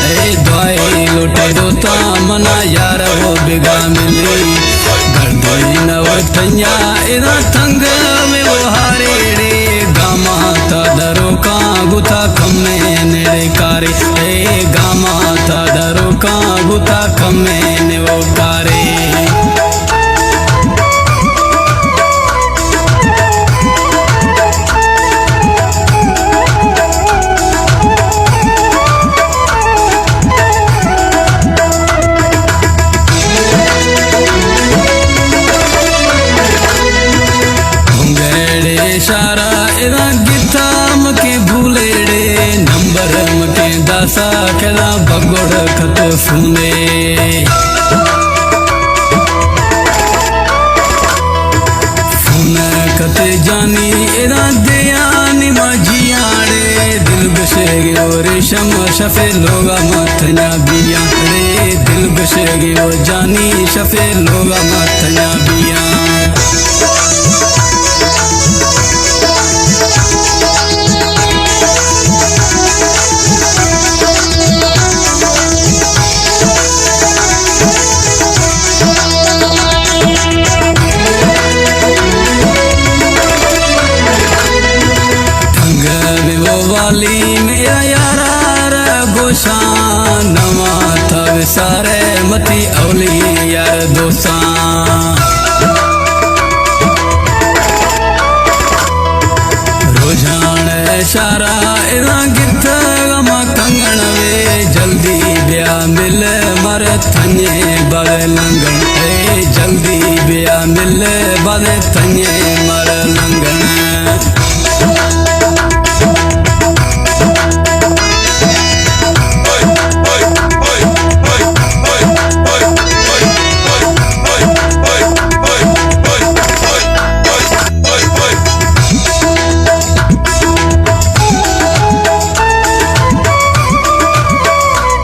दवाई लुटे दोता मना यार वो बिगा मिली गर्दोई न वठन्या इना तंग में वो हारे रे गामा था दरो का गुथा कमे नेड़े कारे गामा था दरो का गुथा कमे ने वो कारे सारा एदा गिथा मके भूलेड़े नंबर मके दासा केदा बगोड़ खत फूले फून खत जानी एदा दयानी माजियाड़े दिल बशेगे वो रेशम शफे लोगा मथना बिया रे दिल बशेगे वो जानी शफे लोगा मथना बिया वाली मेरा यारा गोशा नवा था सारे मती औली यार दोसा रोजान सारा इना गित गमा कंगन वे जल्दी ब्या मिल मर थने बद लंगन जल्दी ब्या मिल बद थने